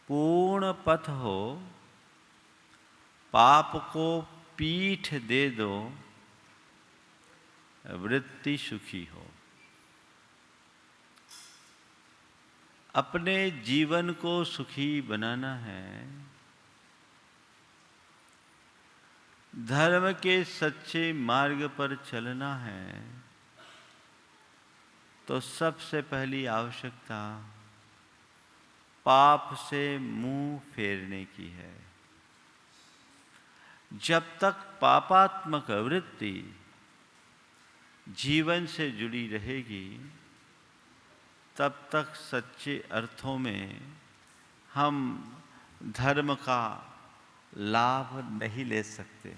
पूर्ण पथ हो, पाप को पीठ दे दो, वृत्ति सुखी हो। अपने जीवन को सुखी बनाना है, धर्म के सच्चे मार्ग पर चलना है, तो सबसे पहली आवश्यकता पाप से मुंह फेरने की है। जब तक पापात्मक वृत्ति जीवन से जुड़ी रहेगी, तब तक सच्चे अर्थों में हम धर्म का लाभ नहीं ले सकते।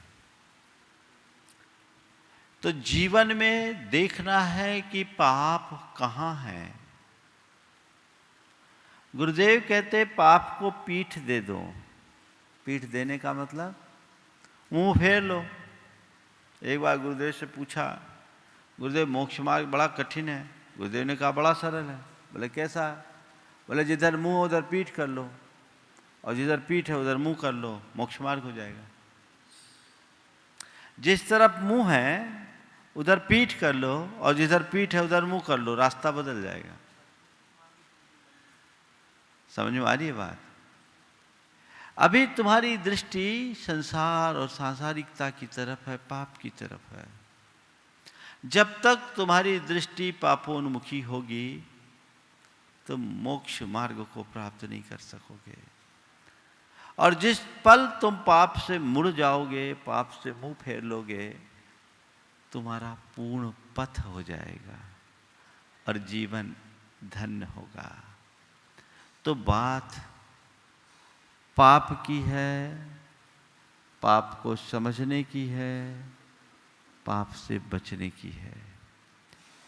तो जीवन में देखना है कि पाप कहाँ है। गुरुदेव कहते पाप को पीठ दे दो। पीठ देने का मतलब मुंह फेर लो। एक बार गुरुदेव से पूछा, गुरुदेव मोक्ष मार्ग बड़ा कठिन है। गुरुदेव ने कहा बड़ा सरल है। बोले कैसा? बोले जिधर मुंह उधर पीठ कर लो, और जिधर पीठ है उधर मुंह कर लो, मोक्ष मार्ग हो जाएगा। जिस तरफ मुंह है उधर पीठ कर लो, और जिधर पीठ है उधर मुंह कर लो, रास्ता बदल जाएगा। समझ में आ रही है बात? अभी तुम्हारी दृष्टि संसार और सांसारिकता की तरफ है, पाप की तरफ है। जब तक तुम्हारी दृष्टि पापोन्मुखी होगी, तुम मोक्ष मार्ग को प्राप्त नहीं कर सकोगे। और जिस पल तुम पाप से मुड़ जाओगे, पाप से मुंह फेर लोगे, तुम्हारा पूर्ण पथ हो जाएगा और जीवन धन्य होगा। तो बात पाप की है, पाप को समझने की है, पाप से बचने की है।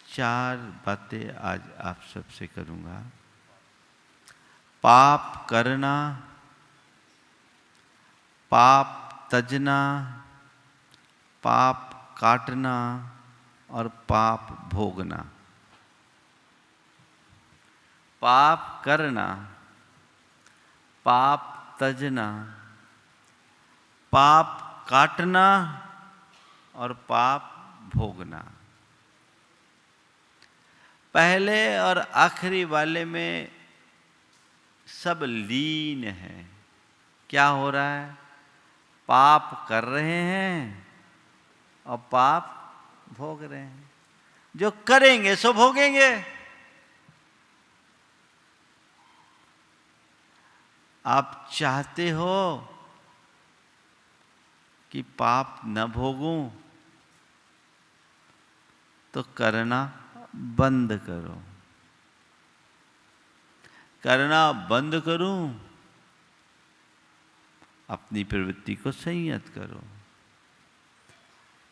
4 बातें आज आप सबसे करूंगा। पाप करना, पाप तजना, पाप काटना और पाप भोगना। पाप करना, पाप तजना, पाप काटना और पाप भोगना। पहले और आखिरी वाले में सब लीन है। क्या हो रहा है? पाप कर रहे हैं और पाप भोग रहे हैं। जो करेंगे सो भोगेंगे। आप चाहते हो कि पाप न भोगूं, तो करना बंद करो। करना बंद करूं, अपनी प्रवृत्ति को संयत करो।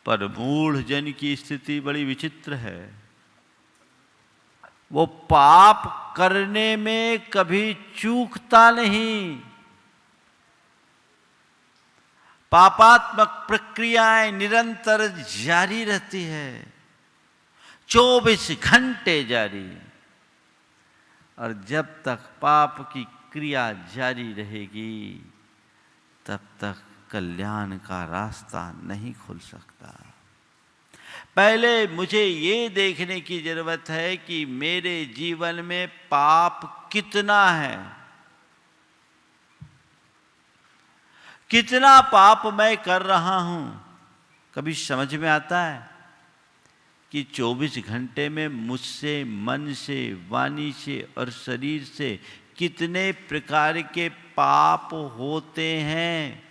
पर मूढ़ जन की स्थिति बड़ी विचित्र है। वो पाप करने में कभी चूकता नहीं। पापात्मक प्रक्रियाएं निरंतर जारी रहती है, 24 घंटे जारी। और जब तक पाप की क्रिया जारी रहेगी, तब तक कल्याण का रास्ता नहीं खुल सकता। पहले मुझे ये देखने की जरूरत है कि मेरे जीवन में पाप कितना है। कितना पाप मैं कर रहा हूं। कभी समझ में आता है कि 24 घंटे में मुझसे, मन से, वाणी से और शरीर से कितने प्रकार के पाप होते हैं।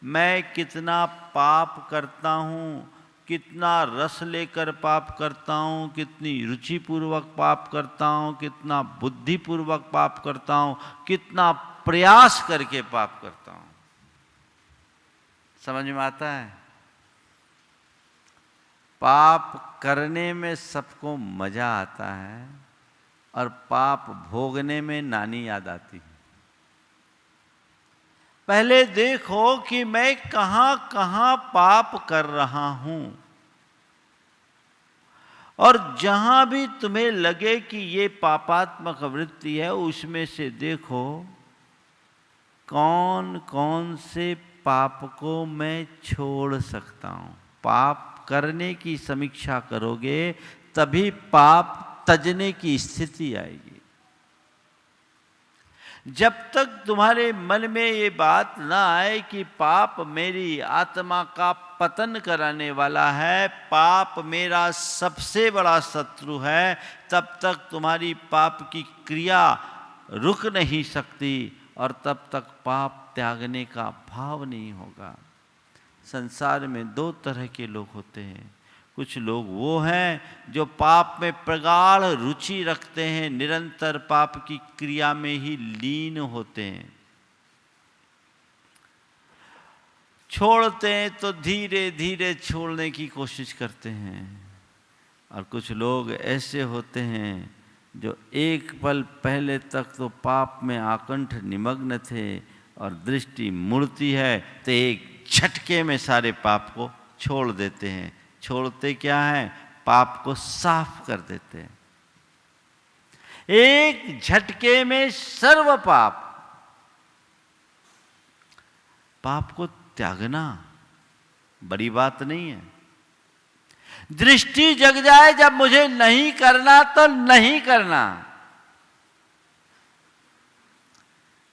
मैं कितना पाप करता हूं, कितना रस लेकर पाप करता हूं, कितनी रुचिपूर्वक पाप करता हूं, कितना बुद्धिपूर्वक पाप करता हूं, कितना प्रयास करके पाप करता हूं। समझ में आता है? पाप करने में सबको मजा आता है और पाप भोगने में नानी याद आती है। पहले देखो कि मैं कहां कहां पाप कर रहा हूं, और जहां भी तुम्हें लगे कि ये पापात्मक वृत्ति है, उसमें से देखो कौन कौन से पाप को मैं छोड़ सकता हूं। पाप करने की समीक्षा करोगे तभी पाप तजने की स्थिति आएगी। जब तक तुम्हारे मन में ये बात ना आए कि पाप मेरी आत्मा का पतन कराने वाला है, पाप मेरा सबसे बड़ा शत्रु है, तब तक तुम्हारी पाप की क्रिया रुक नहीं सकती और तब तक पाप त्यागने का भाव नहीं होगा। संसार में दो तरह के लोग होते हैं। कुछ लोग वो हैं जो पाप में प्रगाढ़ रुचि रखते हैं, निरंतर पाप की क्रिया में ही लीन होते हैं। छोड़ते हैं तो धीरे धीरे छोड़ने की कोशिश करते हैं। और कुछ लोग ऐसे होते हैं जो एक पल पहले तक तो पाप में आकंठ निमग्न थे और दृष्टि मुड़ती है तो एक झटके में सारे पाप को छोड़ देते हैं। छोड़ते क्या है? पाप को साफ कर देते हैं। एक झटके में सर्व पाप। पाप को त्यागना बड़ी बात नहीं है। दृष्टि जग जाए जब मुझे नहीं करना तो नहीं करना।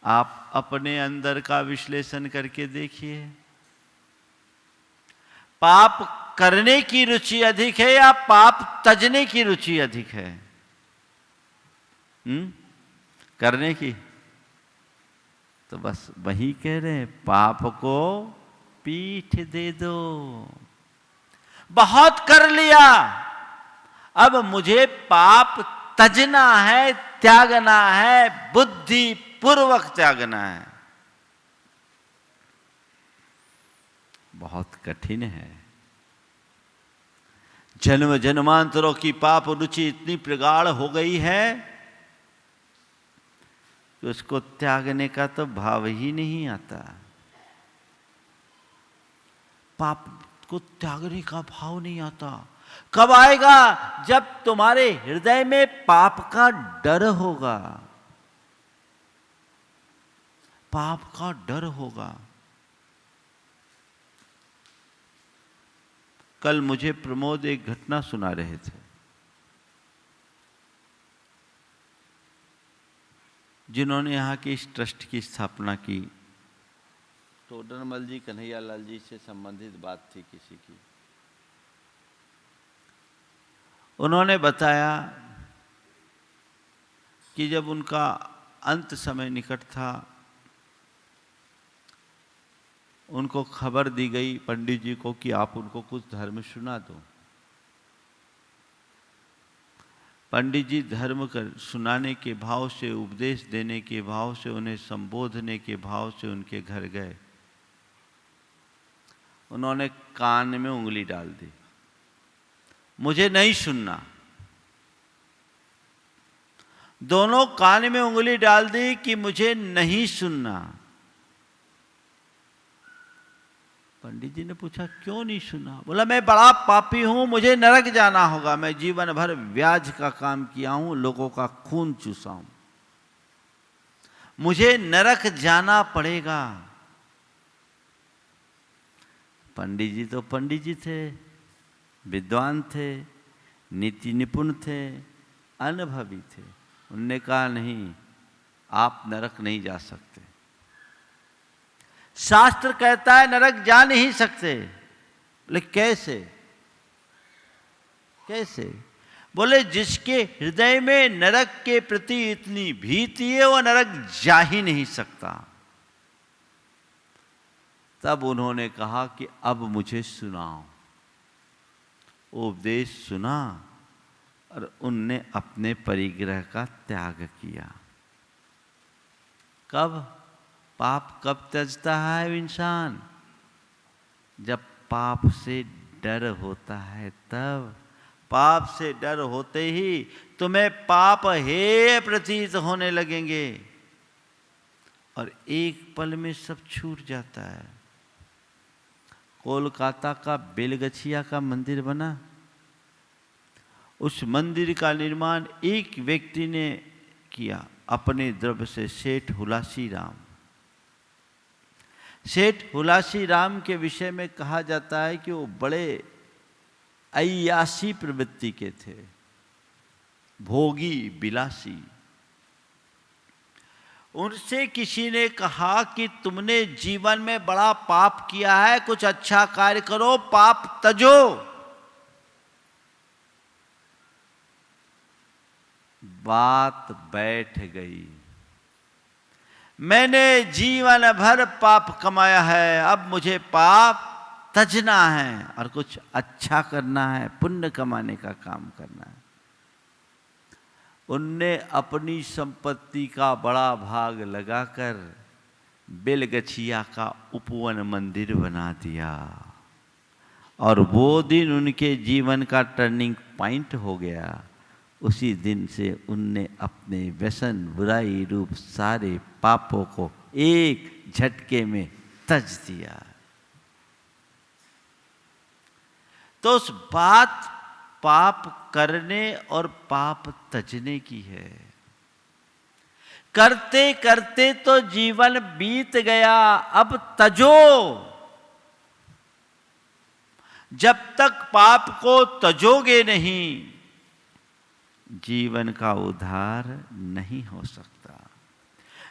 आप अपने अंदर का विश्लेषण करके देखिए, पाप करने की रुचि अधिक है या पाप तजने की रुचि अधिक है? करने की। तो बस वही कह रहे हैं, पाप को पीठ दे दो। बहुत कर लिया, अब मुझे पाप तजना है, त्यागना है, बुद्धि पूर्वक त्यागना है। बहुत कठिन है। जन्म जन्मांतरों की पाप रुचि इतनी प्रगाढ़ हो गई है कि उसको त्यागने का तो भाव ही नहीं आता। पाप को त्यागने का भाव नहीं आता। कब आएगा? जब तुम्हारे हृदय में पाप का डर होगा। पाप का डर होगा। कल मुझे प्रमोद एक घटना सुना रहे थे। जिन्होंने यहाँ की इस ट्रस्ट की स्थापना की, टोडरमल जी, कन्हैया लाल जी से संबंधित बात थी किसी की। उन्होंने बताया कि जब उनका अंत समय निकट था, उनको खबर दी गई पंडित जी को कि आप उनको कुछ धर्म सुना दो। पंडित जी धर्म कर सुनाने के भाव से, उपदेश देने के भाव से, उन्हें संबोधने के भाव से उनके घर गए। उन्होंने कान में उंगली डाल दी, मुझे नहीं सुनना। दोनों कान में उंगली डाल दी कि मुझे नहीं सुनना। पंडित जी ने पूछा क्यों नहीं सुना? बोला मैं बड़ा पापी हूं, मुझे नरक जाना होगा। मैं जीवन भर व्याज का काम किया हूं, लोगों का खून चूसा हूं, मुझे नरक जाना पड़ेगा। पंडित जी तो पंडित जी थे, विद्वान थे, नीति निपुण थे, अनुभवी थे। उनने कहा नहीं, आप नरक नहीं जा सकते। शास्त्र कहता है नरक जा नहीं सकते। बोले कैसे? कैसे? बोले जिसके हृदय में नरक के प्रति इतनी भीति है वो नरक जा ही नहीं सकता। तब उन्होंने कहा कि अब मुझे सुनाओ। उपदेश सुना और उनने अपने परिग्रह का त्याग किया। कब? पाप कब त्यजता है इंसान? जब पाप से डर होता है तब। पाप से डर होते ही तुम्हें पाप हेय प्रतीत होने लगेंगे और एक पल में सब छूट जाता है। कोलकाता का बेलगछिया का मंदिर बना, उस मंदिर का निर्माण एक व्यक्ति ने किया अपने द्रव्य से, सेठ हुलासी राम। सेठ हुलासी राम के विषय में कहा जाता है कि वो बड़े अय्यासी प्रवृत्ति के थे, भोगी बिलासी। उनसे किसी ने कहा कि तुमने जीवन में बड़ा पाप किया है, कुछ अच्छा कार्य करो, पाप तजो। बात बैठ गई। मैंने जीवन भर पाप कमाया है, अब मुझे पाप तजना है और कुछ अच्छा करना है, पुण्य कमाने का काम करना है। उनने अपनी संपत्ति का बड़ा भाग लगाकर बेलगछिया का उपवन मंदिर बना दिया और वो दिन उनके जीवन का टर्निंग पॉइंट हो गया। उसी दिन से उनने अपने व्यसन, बुराई रूप सारे पापों को एक झटके में तज दिया। तो उस बात पाप करने और पाप तजने की है। करते करते तो जीवन बीत गया, अब तजो। जब तक पाप को तजोगे नहीं, जीवन का उद्धार नहीं हो सकता।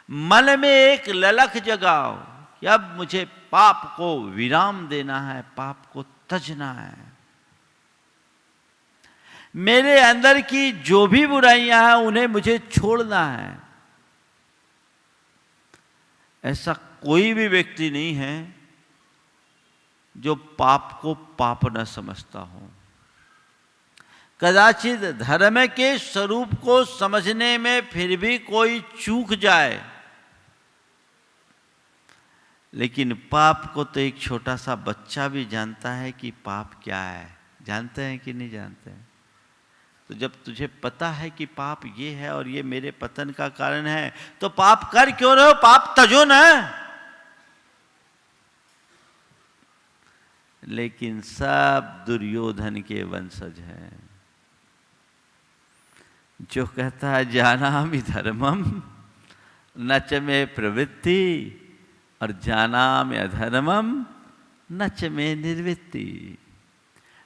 मन में एक ललक जगाओ कि अब मुझे पाप को विराम देना है, पाप को तजना है। मेरे अंदर की जो भी बुराइयां हैं उन्हें मुझे छोड़ना है। ऐसा कोई भी व्यक्ति नहीं है जो पाप को पाप न समझता हो। कदाचित धर्म के स्वरूप को समझने में फिर भी कोई चूक जाए, लेकिन पाप को तो एक छोटा सा बच्चा भी जानता है कि पाप क्या है। जानते हैं कि नहीं जानते हैं? तो जब तुझे पता है कि पाप ये है और ये मेरे पतन का कारण है, तो पाप कर क्यों रहे हो? पाप तजो ना। लेकिन सब दुर्योधन के वंशज हैं, जो कहता है जानामि धर्मम न च मे प्रवृत्ति और जानामि अधर्मम न च मे निर्वृत्ति।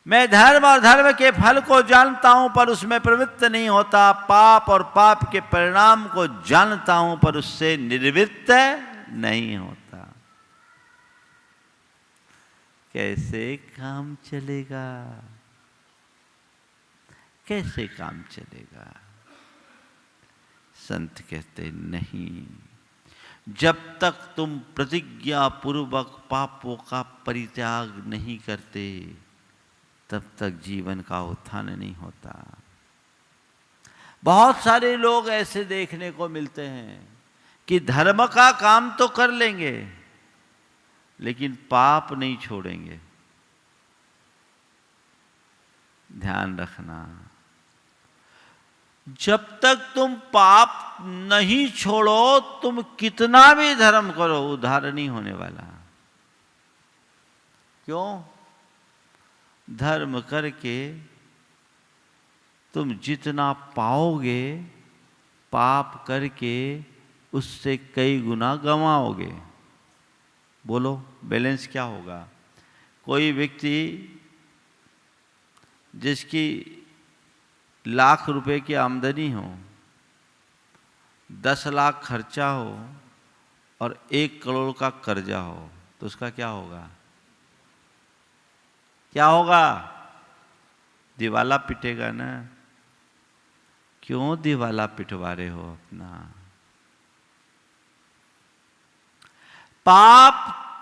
मैं धर्म और धर्म के फल को जानता हूं पर उसमें प्रवृत्त नहीं होता, पाप और पाप के परिणाम को जानता हूं पर उससे निवृत्त नहीं होता। कैसे काम चलेगा? कैसे काम चलेगा? संत कहते नहीं, जब तक तुम प्रतिज्ञा पूर्वक पापों का परित्याग नहीं करते तब तक जीवन का उत्थान नहीं होता। बहुत सारे लोग ऐसे देखने को मिलते हैं कि धर्म का काम तो कर लेंगे लेकिन पाप नहीं छोड़ेंगे। ध्यान रखना, जब तक तुम पाप नहीं छोड़ो, तुम कितना भी धर्म करो, उद्धार नहीं होने वाला। क्यों? धर्म करके तुम जितना पाओगे, पाप करके उससे कई गुना गंवाओगे। बोलो बैलेंस क्या होगा? कोई व्यक्ति जिसकी लाख रुपए की आमदनी हो, 10 लाख खर्चा हो और 1 करोड़ का कर्जा हो, तो उसका क्या होगा? क्या होगा? दिवाला पिटेगा ना। क्यों दिवाला पिटवा रहे हो अपना? पाप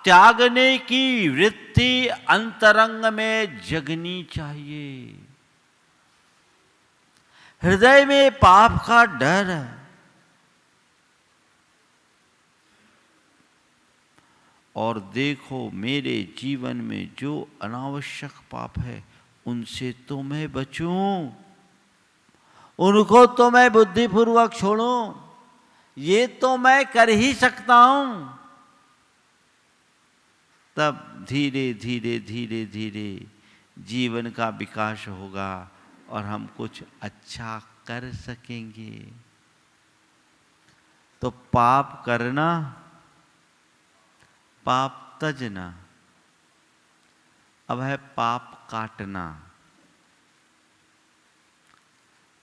त्यागने की वृत्ति अंतरंग में जगनी चाहिए। हृदय में पाप का डर है। और देखो मेरे जीवन में जो अनावश्यक पाप है उनसे तो मैं बचूं, उनको तो मैं बुद्धिपूर्वक छोड़ूं, ये तो मैं कर ही सकता हूं। तब धीरे धीरे धीरे धीरे जीवन का विकास होगा और हम कुछ अच्छा कर सकेंगे। तो पाप करना, पाप तजना, अब है पाप काटना।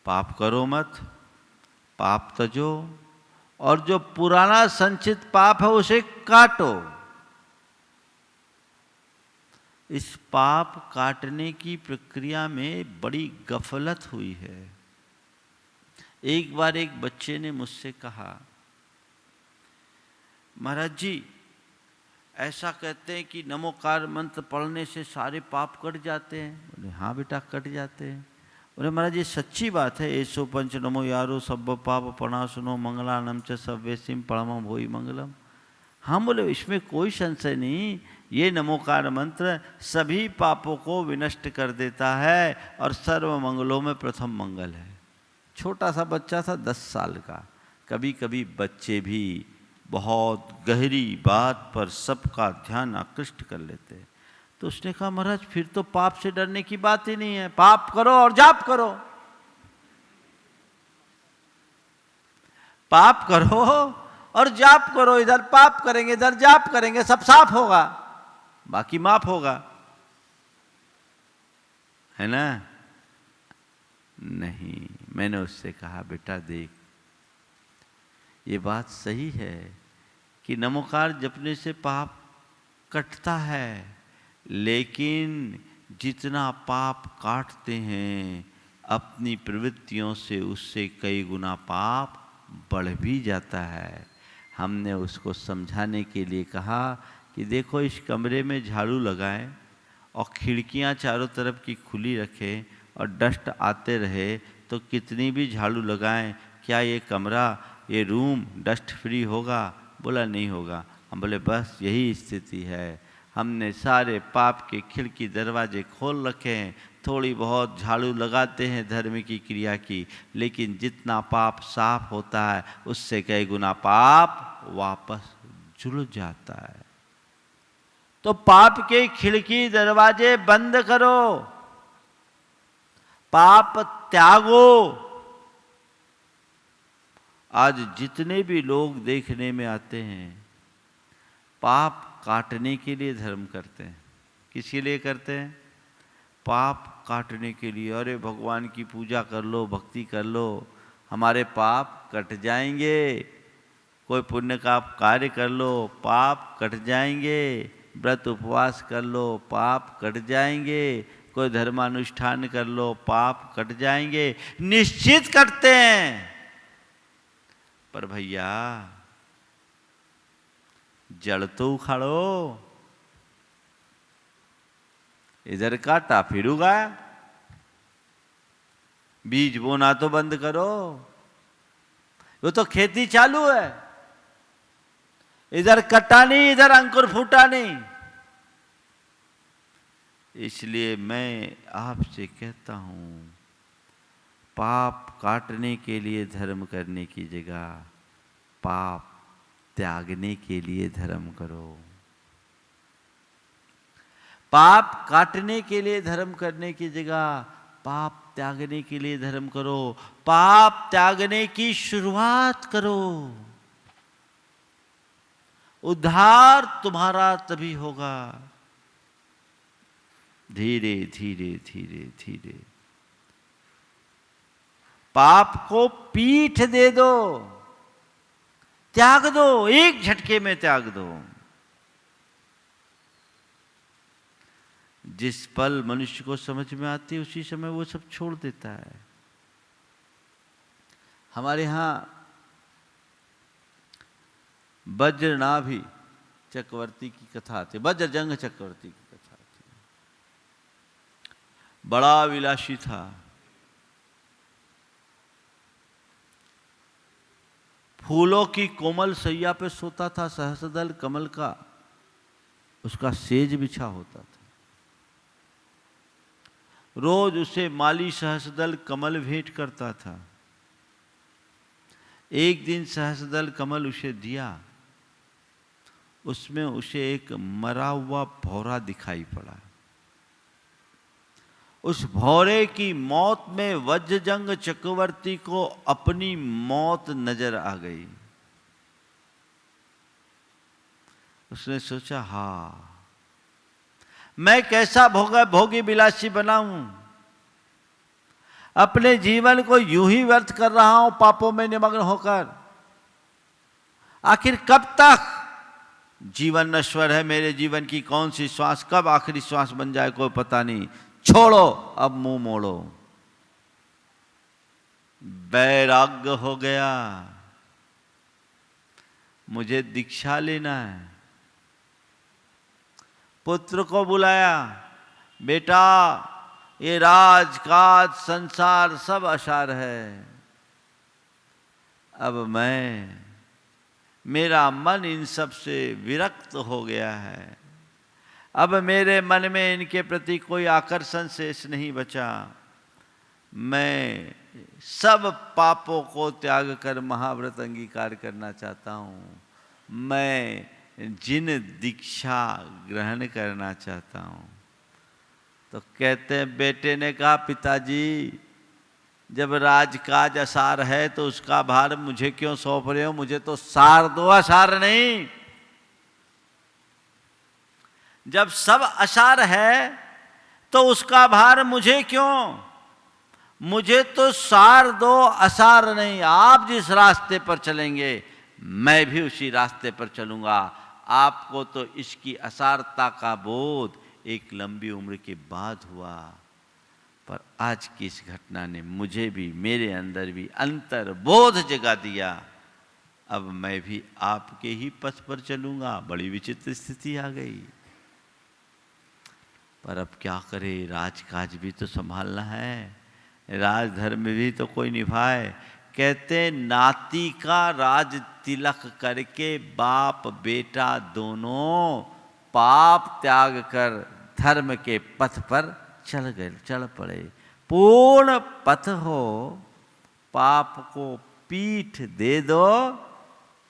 पाप करो मत, पाप तजो, और जो पुराना संचित पाप है उसे काटो। इस पाप काटने की प्रक्रिया में बड़ी गफलत हुई है। एक बार एक बच्चे ने मुझसे कहा, महाराज जी ऐसा कहते हैं कि नमोकार मंत्र पढ़ने से सारे पाप कट जाते हैं। बोले हाँ बेटा कट जाते हैं। बोले महाराज ये सच्ची बात है। ऐसो पंच नमो यारो सब पाप प्रणाशनो मंगलानम च सव्यसिम परमं भोई मंगलम। हाँ बोले इसमें कोई संशय नहीं, ये नमोकार मंत्र सभी पापों को विनष्ट कर देता है और सर्व मंगलों में प्रथम मंगल है। छोटा सा बच्चा था 10 साल का। कभी कभी बच्चे भी बहुत गहरी बात पर सबका ध्यान आकृष्ट कर लेते हैं। तो उसने कहा महाराज फिर तो पाप से डरने की बात ही नहीं है, पाप करो और जाप करो। पाप करो और जाप करो, इधर पाप करेंगे इधर जाप करेंगे, सब साफ होगा, बाकी माफ होगा, है ना? नहीं, मैंने उससे कहा बेटा देख ये बात सही है कि नमोकार जपने से पाप कटता है, लेकिन जितना पाप काटते हैं अपनी प्रवृत्तियों से उससे कई गुना पाप बढ़ भी जाता है। हमने उसको समझाने के लिए कहा कि देखो इस कमरे में झाड़ू लगाएं और खिड़कियां चारों तरफ की खुली रखें और डस्ट आते रहे तो कितनी भी झाड़ू लगाएं क्या ये कमरा ये रूम डस्ट फ्री होगा? बोला नहीं होगा। हम बोले बस यही स्थिति है, हमने सारे पाप के खिड़की दरवाजे खोल रखे हैं, थोड़ी बहुत झाड़ू लगाते हैं धर्म की क्रिया की, लेकिन जितना पाप साफ होता है उससे कई गुना पाप वापस जुड़ जाता है। तो पाप के खिड़की दरवाजे बंद करो, पाप त्यागो। आज जितने भी लोग देखने में आते हैं पाप काटने के लिए धर्म करते हैं। किसके लिए करते हैं? पाप काटने के लिए। अरे भगवान की पूजा कर लो, भक्ति कर लो, हमारे पाप कट जाएंगे। कोई पुण्य का कार्य कर लो, पाप कट जाएंगे। व्रत उपवास कर लो, पाप कट जाएंगे। कोई धर्मानुष्ठान कर लो, पाप कट जाएंगे। निश्चित कटते हैं, पर भैया जड़ तो उखाड़ो। इधर काटा फिर उगाया, बीज बोना तो बंद करो। वो तो खेती चालू है, इधर कटा नहीं इधर अंकुर फूटा नहीं। इसलिए मैं आपसे कहता हूं पाप काटने के लिए धर्म करने की जगह पाप त्यागने के लिए धर्म करो। पाप काटने के लिए धर्म करने की जगह पाप त्यागने के लिए धर्म करो। पाप त्यागने की शुरुआत करो। उद्धार तुम्हारा तभी होगा, धीरे धीरे धीरे धीरे। पाप को पीठ दे दो, त्याग दो, एक झटके में त्याग दो। जिस पल मनुष्य को समझ में आती है उसी समय वो सब छोड़ देता है। हमारे यहां वज्रनाभि चक्रवर्ती की कथा आती है, वज्रजंग चक्रवर्ती की कथा आती है। बड़ा विलासी था, फूलों की कोमल सैया पे सोता था, सहस्रदल कमल का उसका सेज बिछा होता था। रोज उसे माली सहस्रदल कमल भेंट करता था। एक दिन सहस्रदल कमल उसे दिया, उसमें उसे एक मरा हुआ भौरा दिखाई पड़ा। उस भौरे की मौत में वज्रजंग चक्रवर्ती को अपनी मौत नजर आ गई। उसने सोचा, हाँ मैं कैसा भोगी विलासी बनाऊं, अपने जीवन को यूं ही व्यर्थ कर रहा हूं पापों में निमग्न होकर। आखिर कब तक? जीवन नश्वर है, मेरे जीवन की कौन सी श्वास कब आखिरी श्वास बन जाए कोई पता नहीं। छोड़ो, अब मुंह मोड़ो। वैराग्य हो गया, मुझे दीक्षा लेना है। पुत्र को बुलाया, बेटा ये राजकाज संसार सब असार है, अब मेरा मन इन सब से विरक्त हो गया है, अब मेरे मन में इनके प्रति कोई आकर्षण शेष नहीं बचा। मैं सब पापों को त्याग कर महाव्रत अंगीकार करना चाहता हूँ, मैं जिन दीक्षा ग्रहण करना चाहता हूँ। तो कहते हैं, बेटे ने कहा, पिताजी जब राजकाज असार है तो उसका भार मुझे क्यों सौंप रहे हो? मुझे तो सार दो, असार नहीं। जब सब असार है तो उसका भार मुझे क्यों? मुझे तो सार दो, असार नहीं। आप जिस रास्ते पर चलेंगे मैं भी उसी रास्ते पर चलूंगा। आपको तो इसकी असारता का बोध एक लंबी उम्र के बाद हुआ, पर आज की इस घटना ने मुझे भी, मेरे अंदर भी अंतर्बोध जगा दिया। अब मैं भी आपके ही पथ पर चलूंगा। बड़ी विचित्र स्थिति आ गई, पर अब क्या करे, राजकाज भी तो संभालना है, राजधर्म भी तो कोई निभाए। कहते नाती का राज तिलक करके बाप बेटा दोनों पाप त्याग कर धर्म के पथ पर चल पड़े। पूर्ण पथ हो, पाप को पीठ दे दो,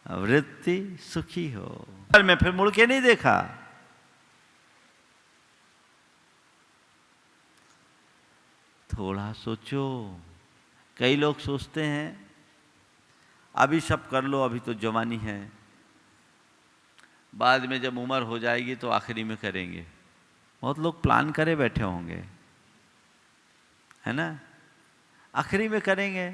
वृत्ति सुखी हो। मैं फिर मुड़ के नहीं देखा। थोड़ा सोचो। कई लोग सोचते हैं अभी सब कर लो, अभी तो जवानी है, बाद में जब उम्र हो जाएगी तो आखिरी में करेंगे। बहुत लोग प्लान करे बैठे होंगे, है ना, आखिरी में करेंगे।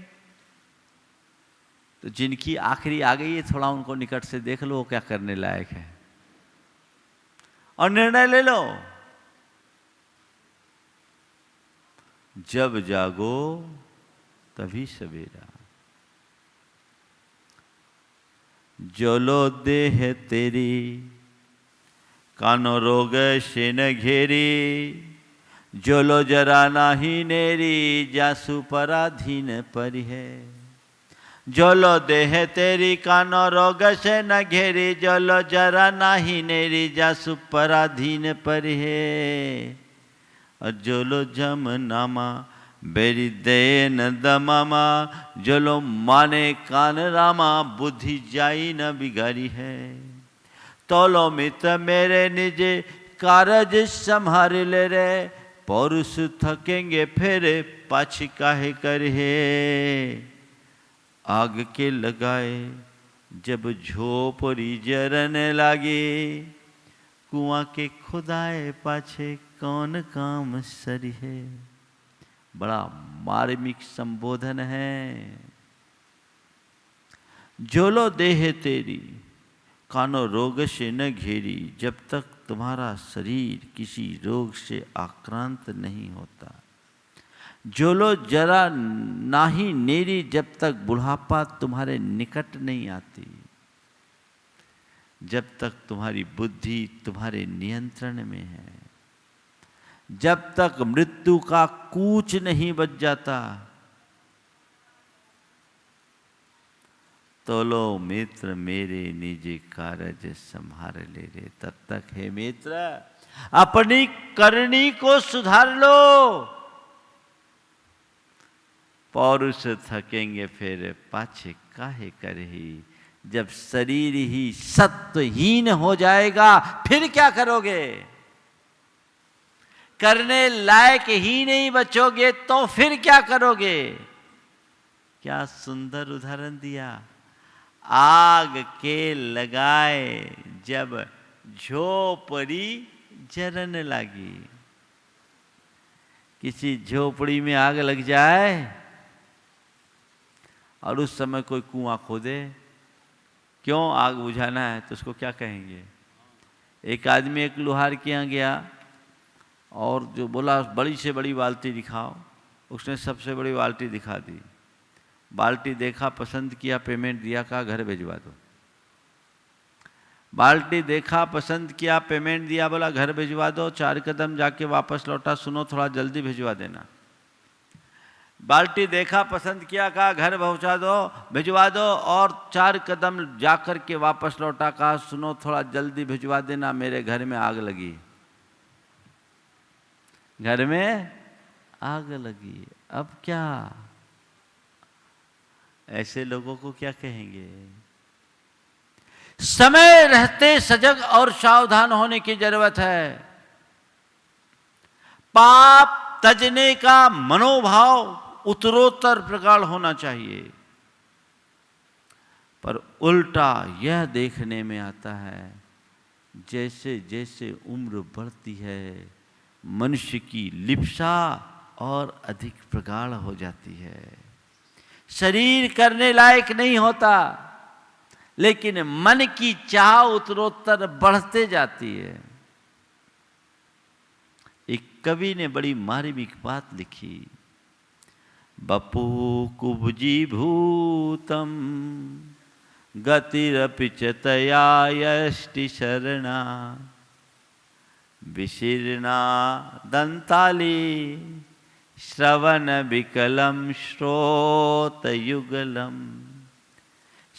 तो जिनकी आखिरी आ गई है, थोड़ा उनको निकट से देख लो क्या करने लायक है और निर्णय ले लो। जब जागो तभी सवेरा। जोलो देह तेरी कानो रोग से न घेरी, जोलो जरा नाही नेरी जासु पराधीन परि है। जोलो देह तेरी कानो रोग से न घेरी, जोलो जरा नाही नेरी जासु पराधीन परि है। जोलो जम नामा बेरी दे न दमामा, जोलो माने कान रामा बुद्धि जाई न बिगाड़ी है। तोलो मित्र मेरे निजे कारज संभार ले रे, पौरुष थकेंगे फिर पाछी काहे कर है। आग के लगाए जब झोपड़ी जरने लागे, कुआं के खुदाए पाछे कौन काम सरी है। बड़ा मार्मिक संबोधन है। जोलो देह तेरी कानो रोग से न घेरी, जब तक तुम्हारा शरीर किसी रोग से आक्रांत नहीं होता। जोलो जरा नाही नेरी, जब तक बुढ़ापा तुम्हारे निकट नहीं आती, जब तक तुम्हारी बुद्धि तुम्हारे नियंत्रण में है, जब तक मृत्यु का कूच नहीं बच जाता। तोलो मित्र मेरे निजी कारज संभार ले रे, तब तक हे मित्र अपनी करनी को सुधार लो। पौरुष थकेंगे फिर पाछे काहे करही, जब शरीर ही सत्वहीन हो जाएगा फिर क्या करोगे? करने लायक ही नहीं बचोगे तो फिर क्या करोगे? क्या सुंदर उदाहरण दिया। आग के लगाए जब झोपड़ी जरन लागी। किसी झोपड़ी में आग लग जाए और उस समय कोई कुआं खोदे, क्यों आग बुझाना है, तो उसको क्या कहेंगे? एक आदमी एक लोहार के यहाँ गया और जो बोला बड़ी से बड़ी बाल्टी दिखाओ, उसने सबसे बड़ी बाल्टी दिखा दी। बाल्टी देखा, पसंद किया, पेमेंट दिया, कहा घर भिजवा दो। बाल्टी देखा, पसंद किया, पेमेंट दिया, बोला घर भिजवा दो। 4 कदम जाके वापस लौटा, सुनो थोड़ा जल्दी भिजवा देना। बाल्टी देखा, पसंद किया, कहा घर पहुंचा दो, भिजवा दो, और 4 कदम जाकर के वापस लौटा, कहा सुनो थोड़ा जल्दी भिजवा देना, मेरे घर में आग लगी। घर में आग लगी, अब क्या? ऐसे लोगों को क्या कहेंगे? समय रहते सजग और सावधान होने की जरूरत है। पाप तजने का मनोभाव उत्तरोत्तर प्रगाढ़ होना चाहिए। पर उल्टा यह देखने में आता है, जैसे जैसे उम्र बढ़ती है मनुष्य की लिप्सा और अधिक प्रगाढ़ हो जाती है। शरीर करने लायक नहीं होता, लेकिन मन की चाह उत्तरोत्तर बढ़ते जाती है। एक कवि ने बड़ी मार्मिक बात लिखी, बपू कुब्जी भूतम गतिरपि च तया यष्टि शरणा विशीर्णा दंताली श्रवण विकलम श्रोतयुगलम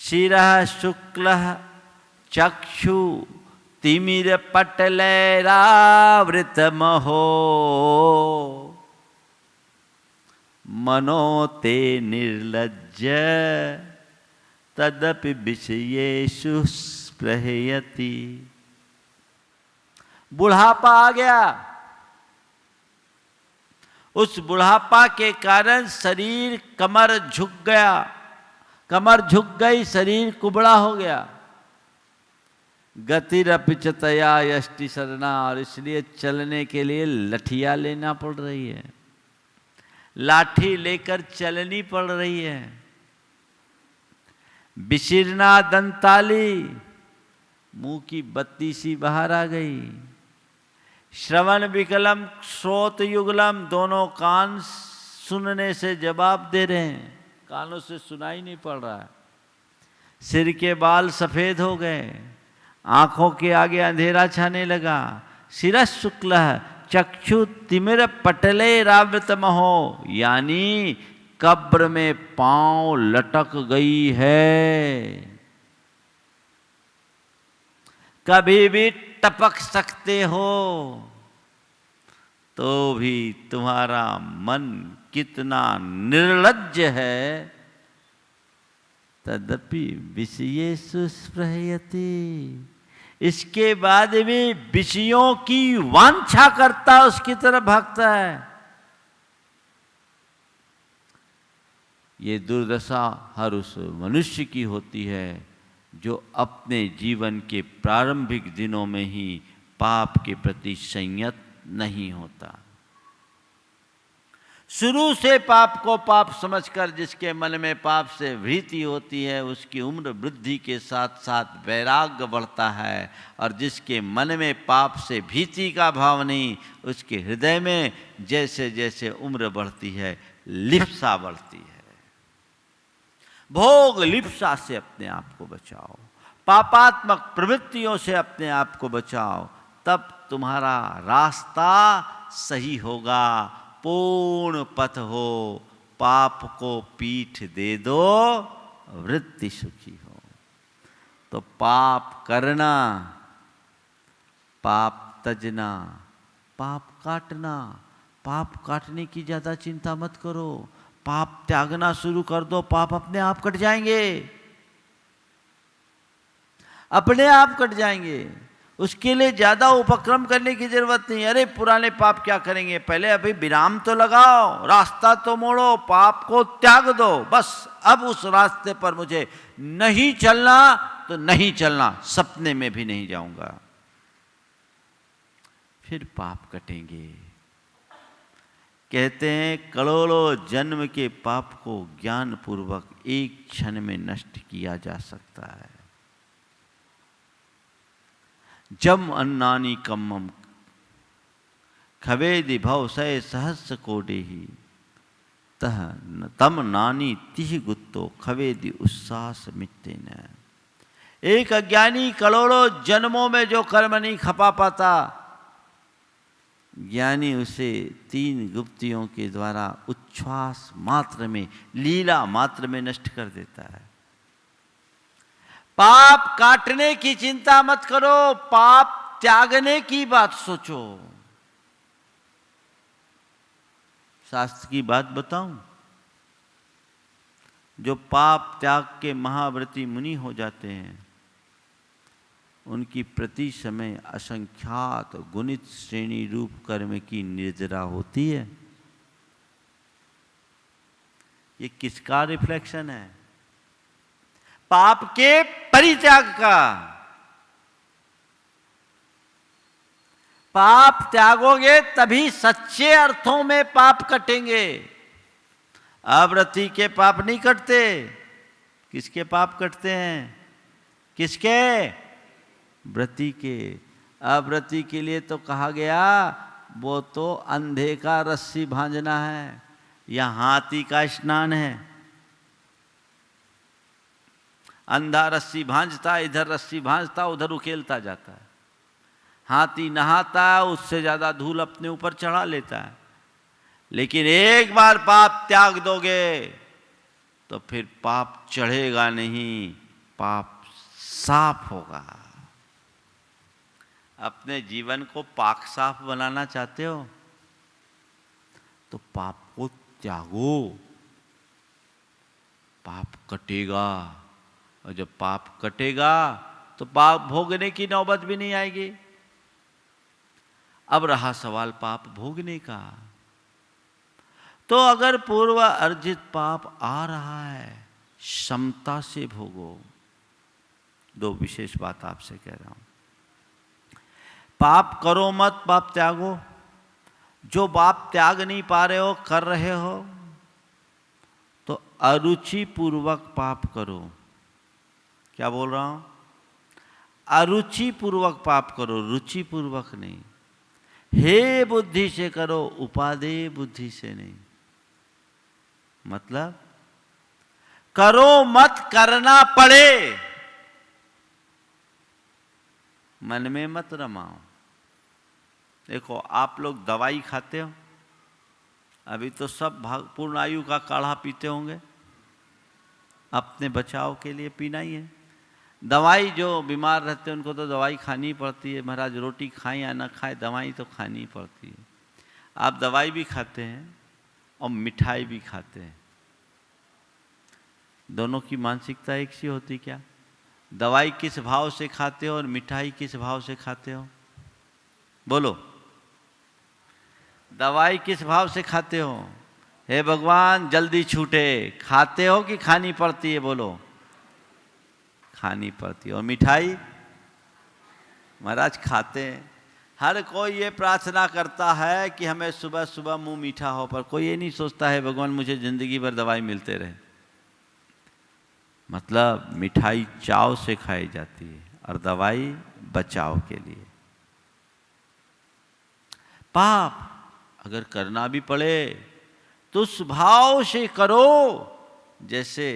शिरः शुक्लः चक्षु तिमिर पटलैरावृत महो मनोते निर्लज्ज तदपि विषयेषु स्पृहयति। बुढ़ापा आ गया, उस बुढ़ापा के कारण शरीर कमर झुक गया, कमर झुक गई, शरीर कुबड़ा हो गया। गतिरपि च तया यष्टि शरणा, और इसलिए चलने के लिए लठिया लेना पड़ रही है, लाठी लेकर चलनी पड़ रही है। विशीर्णा दंताली, मुंह की बत्ती सी बाहर आ गई। श्रवण विकलम श्रोत युगलम, दोनों कान सुनने से जवाब दे रहे हैं, कानों से सुनाई नहीं पड़ रहा है। सिर के बाल सफेद हो गए, आंखों के आगे अंधेरा छाने लगा। शिरः शुक्ल चक्षु तिमिर पटले रावृत महो, यानी कब्र में पांव लटक गई है, कभी भी टपक सकते हो। तो भी तुम्हारा मन कितना निर्लज्ज है, तदपि विषयेषु स्पृहयति, इसके बाद भी विषयों की वांछा करता, उसकी तरफ भागता है। ये दुर्दशा हर उस मनुष्य की होती है जो अपने जीवन के प्रारंभिक दिनों में ही पाप के प्रति संयत नहीं होता। शुरू से पाप को पाप समझकर जिसके मन में पाप से भीति होती है, उसकी उम्र वृद्धि के साथ साथ वैराग्य बढ़ता है, और जिसके मन में पाप से भीति का भाव नहीं, उसके हृदय में जैसे जैसे उम्र बढ़ती है लिप्सा बढ़ती है। भोग लिप्सा से अपने आप को बचाओ, पापात्मक प्रवृत्तियों से अपने आप को बचाओ, तब तुम्हारा रास्ता सही होगा, पूर्ण पथ हो। पाप को पीठ दे दो, वृत्ति सुखी हो। तो पाप करना, पाप तजना, पाप काटना, पाप काटने की ज्यादा चिंता मत करो, पाप त्यागना शुरू कर दो, पाप अपने आप कट जाएंगे, अपने आप कट जाएंगे। उसके लिए ज्यादा उपक्रम करने की जरूरत नहीं। अरे पुराने पाप क्या करेंगे, पहले अभी विराम तो लगाओ, रास्ता तो मोड़ो, पाप को त्याग दो, बस अब उस रास्ते पर मुझे नहीं चलना तो नहीं चलना, सपने में भी नहीं जाऊंगा। फिर पाप कटेंगे। कहते हैं करोड़ों जन्म के पाप को ज्ञान पूर्वक एक क्षण में नष्ट किया जा सकता है। जम अन्नानि कम्मम खवेदि भव सय सहस्र कोडेहि तह तम नानी तिह गुत्तो खवेदि उस्सास मिटते न। एक अज्ञानी करोड़ों जन्मों में जो कर्म नहीं खपा पाता, ज्ञानी उसे 3 गुप्तियों के द्वारा उच्छ्वास मात्र में, लीला मात्र में नष्ट कर देता है। पाप काटने की चिंता मत करो, पाप त्यागने की बात सोचो। शास्त्र की बात बताऊं, जो पाप त्याग के महाव्रती मुनि हो जाते हैं, उनकी प्रति समय असंख्यात गुणित श्रेणी रूप कर्म की निर्जरा होती है। ये किसका रिफ्लेक्शन है? पाप के परित्याग का। पाप त्यागोगे तभी सच्चे अर्थों में पाप कटेंगे। अव्रती के पाप नहीं कटते। किसके पाप कटते हैं? किसके? व्रती के। अव्रती के लिए तो कहा गया वो तो अंधे का रस्सी भांजना है या हाथी का स्नान है। अंधा रस्सी भांजता, इधर रस्सी भांजता, उधर उकेलता जाता है। हाथी नहाता है, उससे ज्यादा धूल अपने ऊपर चढ़ा लेता है। लेकिन एक बार पाप त्याग दोगे तो फिर पाप चढ़ेगा नहीं, पाप साफ होगा। अपने जीवन को पाक साफ बनाना चाहते हो तो पाप को त्यागो, पाप कटेगा। और जब पाप कटेगा तो पाप भोगने की नौबत भी नहीं आएगी। अब रहा सवाल पाप भोगने का। तो अगर पूर्व अर्जित पाप आ रहा है, क्षमता से भोगो। 2 विशेष बात आपसे कह रहा हूं। पाप करो मत, पाप त्यागो। जो पाप त्याग नहीं पा रहे हो, कर रहे हो, तो अरुचि पूर्वक पाप करो। क्या बोल रहा हूं? अरुचि पूर्वक पाप करो, रुचि पूर्वक नहीं। हे बुद्धि से करो, उपादेय बुद्धि से नहीं। मतलब करो मत, करना पड़े, मन में मत रमाओ। देखो, आप लोग दवाई खाते हो, अभी तो सब पूर्ण आयु का काढ़ा पीते होंगे, अपने बचाव के लिए पीना ही है। दवाई जो बीमार रहते हैं उनको तो दवाई खानी पड़ती है। महाराज रोटी खाएं या ना खाएं, दवाई तो खानी पड़ती है। आप दवाई भी खाते हैं और मिठाई भी खाते हैं। दोनों की मानसिकता एक सी होती क्या? दवाई किस भाव से खाते हो और मिठाई किस भाव से खाते हो? बोलो, दवाई किस भाव से खाते हो? हे भगवान जल्दी छूटे, खाते हो कि खानी पड़ती है? बोलो, खानी पड़ती है। और मिठाई महाराज खाते हैं। हर कोई ये प्रार्थना करता है कि हमें सुबह सुबह मुंह मीठा हो, पर कोई ये नहीं सोचता है भगवान मुझे जिंदगी भर दवाई मिलते रहे। मतलब मिठाई चाव से खाई जाती है और दवाई बचाव के लिए। पाप अगर करना भी पड़े तो उस भाव से करो जैसे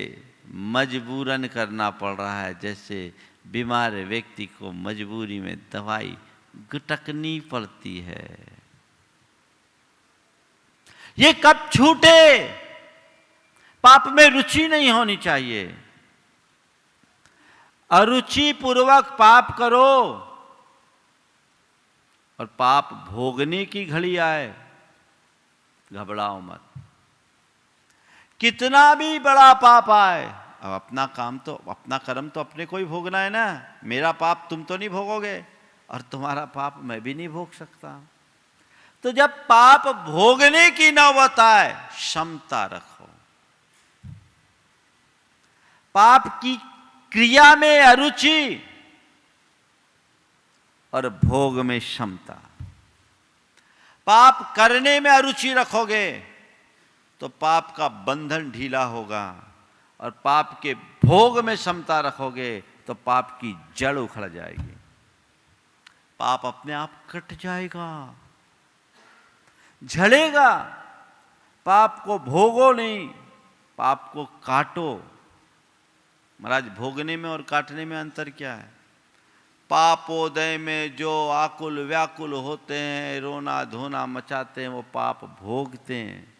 मजबूरन करना पड़ रहा है। जैसे बीमार व्यक्ति को मजबूरी में दवाई गुटकनी पड़ती है। ये कब छूटे? पाप में रुचि नहीं होनी चाहिए। अरुचि पूर्वक पाप करो और पाप भोगने की घड़ी आए, घबराओ मत। कितना भी बड़ा पाप आए, अब अपना काम तो, अपना कर्म तो अपने को ही भोगना है ना। मेरा पाप तुम तो नहीं भोगोगे और तुम्हारा पाप मैं भी नहीं भोग सकता। तो जब पाप भोगने की नौबत आए, क्षमता रखो। पाप की क्रिया में अरुचि और भोग में क्षमता। पाप करने में अरुचि रखोगे तो पाप का बंधन ढीला होगा, और पाप के भोग में समता रखोगे तो पाप की जड़ उखड़ जाएगी। पाप अपने आप कट जाएगा, झड़ेगा। पाप को भोगो नहीं, पाप को काटो। महाराज, भोगने में और काटने में अंतर क्या है? पापोदय में जो आकुल व्याकुल होते हैं, रोना धोना मचाते हैं, वो पाप भोगते हैं।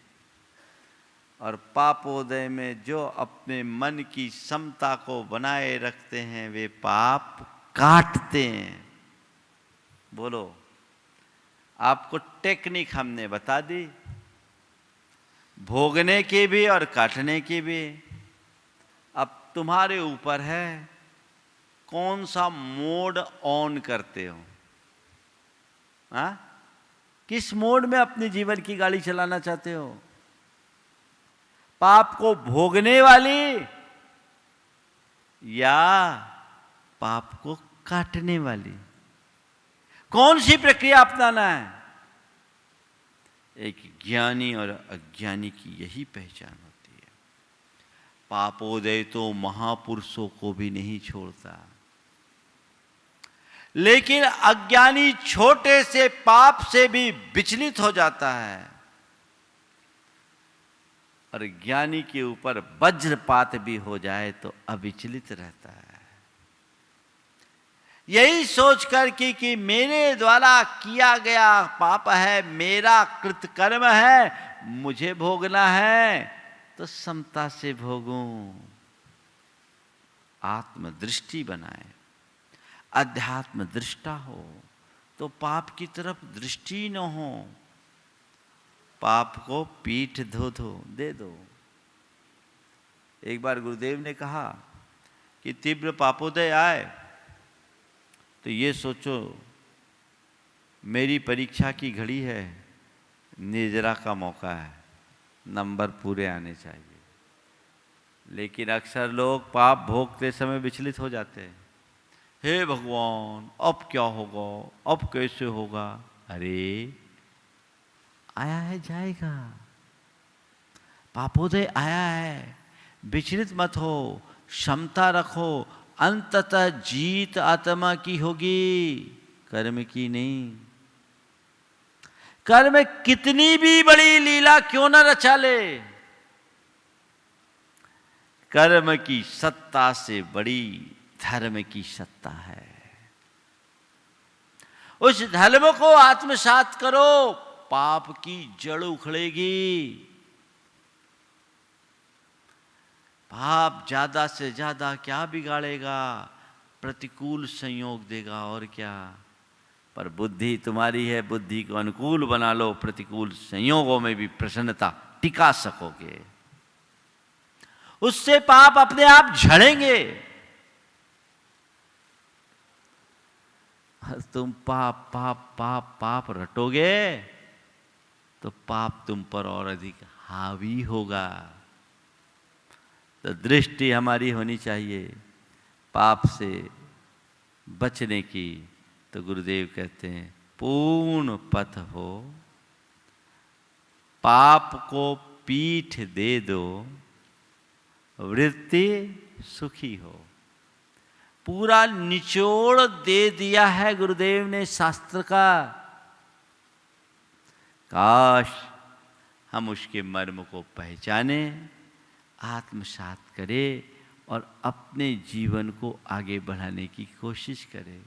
और पापोदय में जो अपने मन की समता को बनाए रखते हैं, वे पाप काटते हैं। बोलो, आपको टेक्निक हमने बता दी, भोगने की भी और काटने की भी। अब तुम्हारे ऊपर है कौन सा मोड ऑन करते हो। हाँ, किस मोड में अपने जीवन की गाड़ी चलाना चाहते हो? पाप को भोगने वाली या पाप को काटने वाली? कौन सी प्रक्रिया अपनाना है? एक ज्ञानी और अज्ञानी की यही पहचान होती है। पापोदय तो महापुरुषों को भी नहीं छोड़ता, लेकिन अज्ञानी छोटे से पाप से भी विचलित हो जाता है, और ज्ञानी के ऊपर वज्रपात भी हो जाए तो अविचलित रहता है। यही सोचकर कि मेरे द्वारा किया गया पाप है, मेरा कृतकर्म है, मुझे भोगना है, तो समता से भोगूं। आत्मदृष्टि बनाए, अध्यात्म दृष्टा हो, तो पाप की तरफ दृष्टि न हो। पाप को पीठ दे दो। एक बार गुरुदेव ने कहा कि तीव्र पापोदय आए तो ये सोचो, मेरी परीक्षा की घड़ी है, निजरा का मौका है, नंबर पूरे आने चाहिए। लेकिन अक्सर लोग पाप भोगते समय विचलित हो जाते हैं। हे भगवान, अब क्या होगा, अब कैसे होगा? अरे, आया है जाएगा। पापोदय आया है, विचलित मत हो, क्षमता रखो। अंततः जीत आत्मा की होगी, कर्म की नहीं। कर्म कितनी भी बड़ी लीला क्यों न रचा ले, कर्म की सत्ता से बड़ी धर्म की सत्ता है। उस धर्म को आत्मसात करो, पाप की जड़ उखड़ेगी। पाप ज्यादा से ज्यादा क्या बिगाड़ेगा? प्रतिकूल संयोग देगा, और क्या। पर बुद्धि तुम्हारी है, बुद्धि को अनुकूल बना लो, प्रतिकूल संयोगों में भी प्रसन्नता टिका सकोगे। उससे पाप अपने आप झड़ेंगे। तुम पाप पाप पाप पाप रटोगे तो पाप तुम पर और अधिक हावी होगा। तो दृष्टि हमारी होनी चाहिए पाप से बचने की। तो गुरुदेव कहते हैं, पूर्ण पथ हो, पाप को पीठ दे दो, वृत्ति सुखी हो। पूरा निचोड़ दे दिया है गुरुदेव ने शास्त्र का। काश हम उसके मर्म को पहचाने, आत्मसात करें और अपने जीवन को आगे बढ़ाने की कोशिश करें।